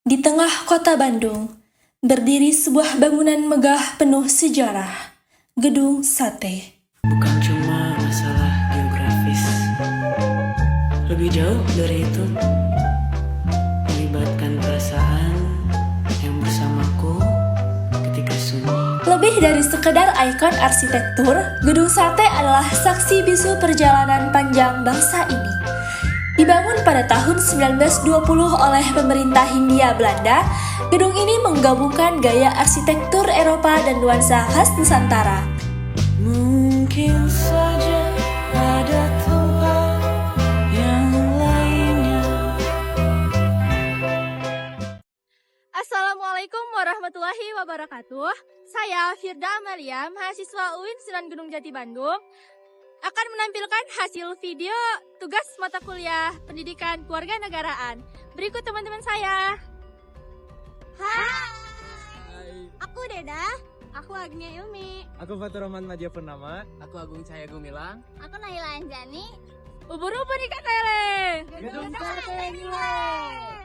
Di tengah kota Bandung, berdiri sebuah bangunan megah penuh sejarah, Gedung Sate. Bukan cuma masalah geografis, lebih jauh dari itu, melibatkan perasaan yang bersamaku ketika sunyi. Lebih dari sekedar ikon arsitektur, Gedung Sate adalah saksi bisu perjalanan panjang bangsa ini. Dibangun pada tahun 1920 oleh pemerintah Hindia Belanda, gedung ini menggabungkan gaya arsitektur Eropa dan nuansa khas Nusantara. Mungkin saja ada tempat yang lainnya. Assalamualaikum warahmatullahi wabarakatuh. Saya Firda Amalia, mahasiswa UIN Sunan Gunung Jati Bandung, akan menampilkan hasil video tugas mata kuliah Pendidikan Kewarganegaraan. Berikut teman-teman saya. Hai. Aku Deda. Aku Agnia Ilmi. Aku Fatur Rahman Madia Purnama. Aku Agung Cahaya Gumilang. Aku Naila Anjani. Ubur-ubur ikan lele. Gedung Sate nilai.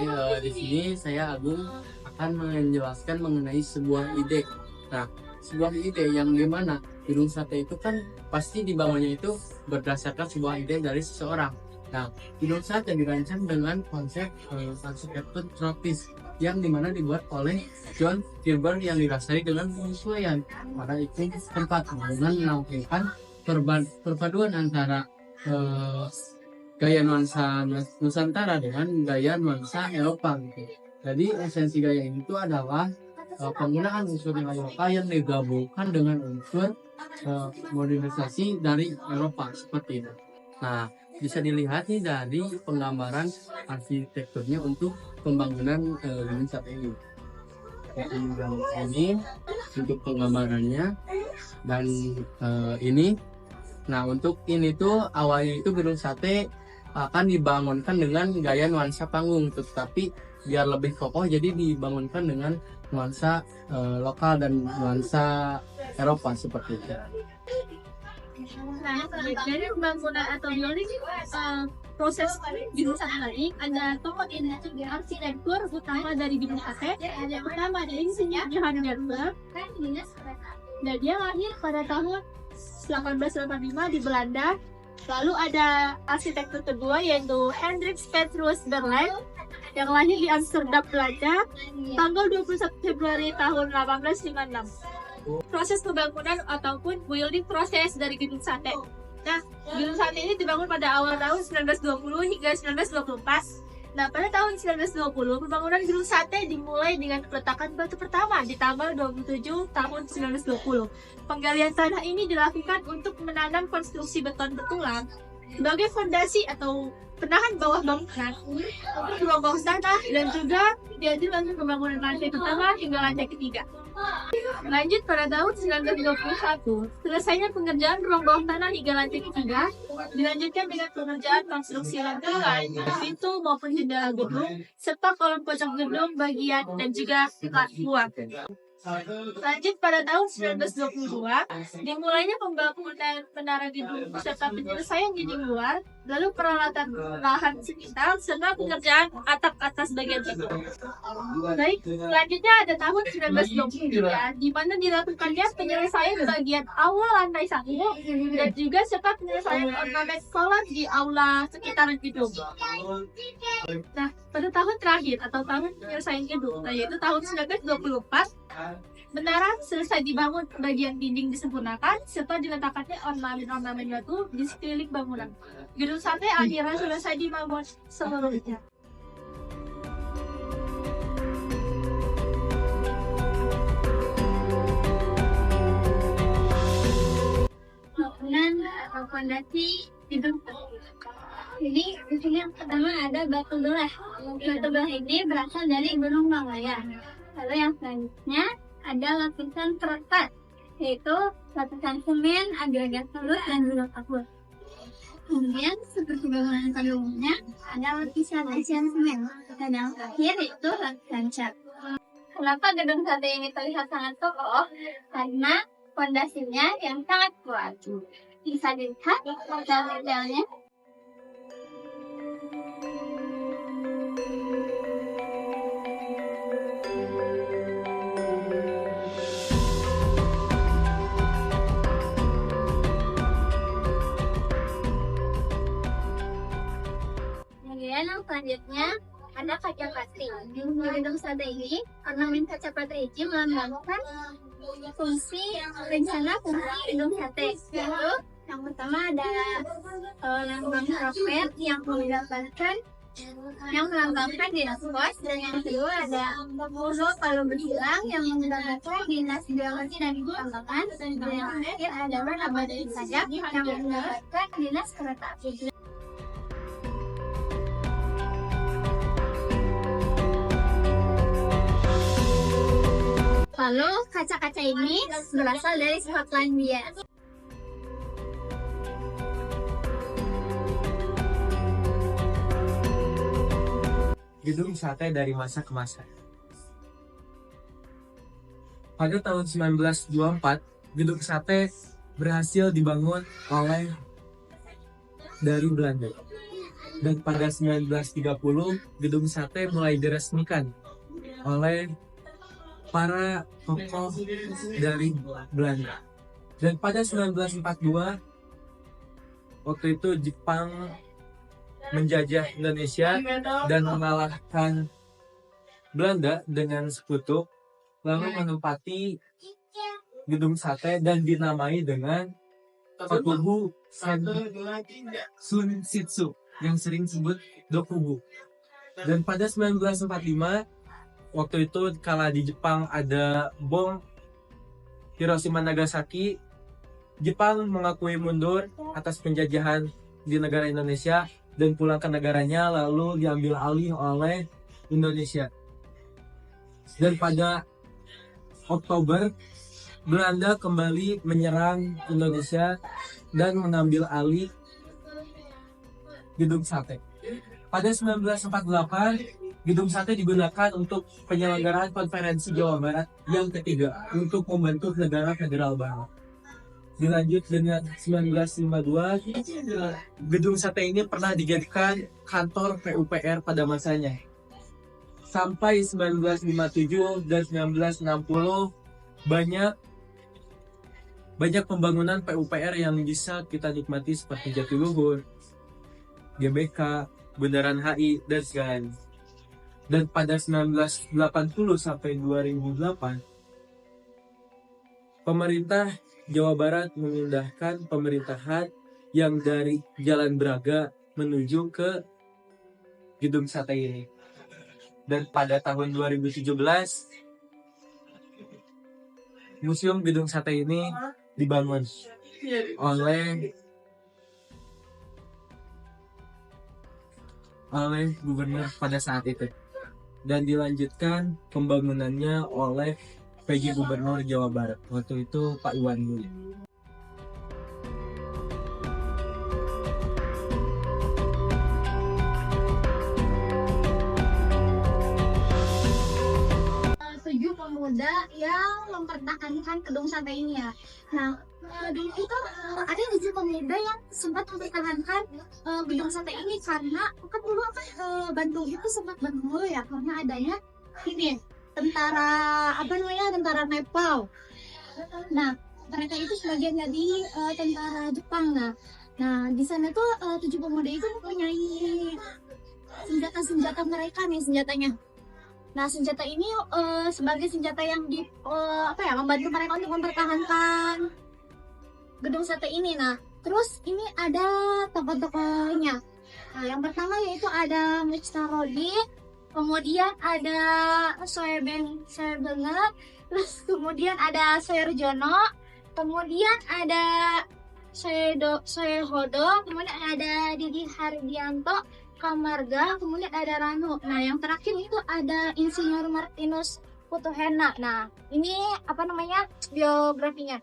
Ya, di sini saya Agung akan menjelaskan mengenai sebuah ide. Nah, sebuah ide yang gimana? Gedung Sate itu kan pasti dibangunnya itu berdasarkan sebuah ide dari seseorang. Nah, Gedung Sate dirancang dengan konsep arsitektur tropis yang dimana dibuat oleh John Gilbert yang didasari dengan penyesuaian pada iklim tempat dengan menampilkan perpaduan antara gaya nuansa Nusantara dengan gaya nuansa Eropa gitu. Jadi esensi gaya ini itu adalah penggunaan unsur Eropa yang digabungkan dengan unsur modernisasi dari Eropa seperti itu. Nah, bisa dilihat nih dari penggambaran arsitekturnya untuk pembangunan Gedung Sate ini. Kayak ini untuk penggambarannya dan ini. Nah, untuk ini tuh awalnya itu Gedung Sate akan dibangunkan dengan gaya nuansa panggung, tetapi biar lebih kokoh jadi dibangunkan dengan nuansa lokal dan nuansa Eropa seperti itu. Nah, dari pembangunan atau building proses Gedung Sate tadi ada tokoh arsitektur utama dari Gedung Sate. Yang pertama ada insinyur Johann Gutenberg. Dan dia lahir pada tahun 1885 di Belanda. Lalu ada arsitektur kedua yaitu Hendrik Petrus Verlaine yang lahir di Amsterdam, Belanda, tanggal 21 Februari tahun 1856. Proses pembangunan ataupun building proses dari Gedung Sate. Nah, Gedung Sate ini dibangun pada awal tahun 1920 hingga 1924. Nah, pada tahun 1920, pembangunan Gedung Sate dimulai dengan peletakan batu pertama di tanggal 27 tahun 1920. Penggalian tanah ini dilakukan untuk menanam konstruksi beton bertulang sebagai fondasi atau penahan bawah bangunan untuk gelombang tanah, dan juga dilanjut pembangunan lantai pertama hingga lantai ketiga. Lanjut pada tahun 1921, selesainya pengerjaan ruang bawah tanah hingga lantai ketiga, dilanjutkan dengan pengerjaan konstruksi lantai, pintu maupun jendela gedung, serta kolom pojok gedung bagian dan juga luar. Lanjut pada tahun 1922, dimulainya pembangunan menara gedung serta penyelesaian dinding luar, lalu peralatan lahan sekitar, serta pengerjaan atap atas bagian gedung. Baik, selanjutnya ada tahun 1923, di mana dilakukannya penyelesaian bagian aula lantai 1 dan juga serta penyelesaian ornamen sholat di aula sekitaran gedung. Nah, pada tahun terakhir atau tahun penyelesaian gedung, yaitu tahun 1924, menara selesai dibangun, bagian dinding disempurnakan, serta diletakkannya ornamen-ornamen batu di sekeliling bangunan. Gedung Sate akhirnya selesai dibangun seluruhnya. Bangunan atau fondasi gedung Sate. Ini di sini yang pertama ada batu belah. Batu belah ini berasal dari Gunung Banglayan. Lalu yang selanjutnya ada lapisan perekat. yaitu lapisan semen, agregat halus, dan juga kapur. Kemudian seperti bangunan pada umumnya ada lapisan semen, dan yang terakhir yaitu lapisan cat. Kenapa gedung sate ini terlihat sangat kokoh? Karena fondasinya yang sangat kuat. Bisa dilihat detail-detailnya. Kemudian yang selanjutnya ada kaca patri. Di gedung sate ini, ornamen kaca patri ini melambangkan fungsi rencana fungsi gedung sate. Yaitu yang pertama ada lambang roket yang melambangkan dinas pos, dan yang kedua ada logo palu berhilang yang melambangkan dinas geologi dan pertambangan, dan yang terakhir ada laba dari pajak yang melambangkan dinas kereta api. Lalu kaca-kaca ini berasal dari Skotlandia. Gedung sate dari masa ke masa. Pada tahun 1924, gedung sate berhasil dibangun oleh dari Belanda. Dan pada 1930, gedung sate mulai diresmikan oleh para tokoh dari Belanda. Dan pada 1942, waktu itu Jepang menjajah Indonesia dan mengalahkan Belanda dengan sekutu, lalu menempati gedung sate dan dinamai dengan Dokubu Sunsitsu yang sering disebut Dokubu. Dan pada 1945, waktu itu kala di Jepang ada bom Hiroshima Nagasaki, Jepang mengakui mundur atas penjajahan di negara Indonesia dan pulang ke negaranya, lalu diambil alih oleh Indonesia. Dan pada Oktober, Belanda kembali menyerang Indonesia dan mengambil alih gedung sate. Pada 1948, gedung sate digunakan untuk penyelenggaraan konferensi Jawa Barat yang ketiga untuk membentuk negara federal baru. Dilanjut dengan 1952, gedung sate ini pernah dijadikan kantor PUPR pada masanya. Sampai 1957 dan 1960 banyak pembangunan PUPR yang bisa kita nikmati seperti Jatiluhur, GBK, Bundaran HI, dan sebagainya. Dan pada 1980 sampai 2008, pemerintah Jawa Barat memindahkan pemerintahan yang dari Jalan Braga menuju ke gedung sate ini. Dan pada tahun 2017, Museum Gedung Sate ini dibangun oleh gubernur pada saat itu. Dan dilanjutkan pembangunannya oleh PJ Gubernur Jawa Barat waktu itu Pak Iwan Bule. Tujuh pemuda yang mempertahankan gedung sate ini ya. Nah, dulu itu ada 7 pemuda yang sempat mempertahankan gedung sate ini karena kan dulu Bandung itu sempat Bandung ya karena adanya ini tentara Nepal. Nah, mereka itu sebagian dari tentara Jepang. Nah di sana tuh 7 pemuda itu mempunyai senjata mereka nih senjatanya. Nah senjata ini sebagai senjata yang membantu mereka untuk mempertahankan gedung sate ini. Nah terus ini ada tokoh-tokohnya. Nah yang pertama yaitu ada Mitsarodi, kemudian ada Soeben, terus kemudian ada Soerjono, kemudian ada Soehodo, kemudian ada Didi Hardianto, Kamarga, kemudian ada Ranu. Nah yang terakhir itu ada Insinyur Martinus Putuhena. Nah ini biografinya.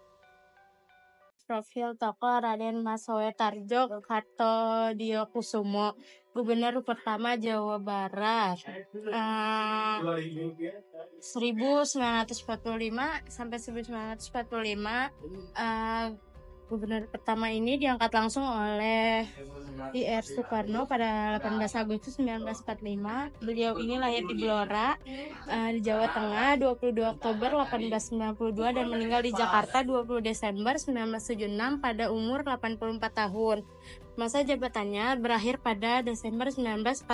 Profil tokoh Raden Mas Soetarjo Kartodiokusumo, Gubernur pertama Jawa Barat, 1945 sampai 1945. Gubernur pertama ini diangkat langsung oleh I.R. Soekarno pada 18 Agustus 1945. Beliau ini lahir di Blora, di Jawa Tengah 22 Oktober 1892 dan meninggal di Jakarta 20 Desember 1976 pada umur 84 tahun. Masa jabatannya berakhir pada Desember 1945.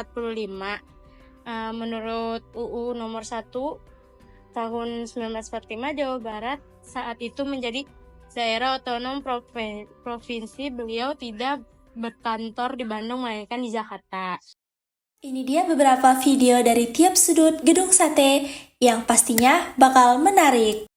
Menurut UU nomor 1 tahun 1945, Jawa Barat saat itu menjadi daerah otonom provinsi. Beliau tidak berkantor di Bandung melainkan di Jakarta. Ini dia beberapa video dari tiap sudut gedung sate yang pastinya bakal menarik.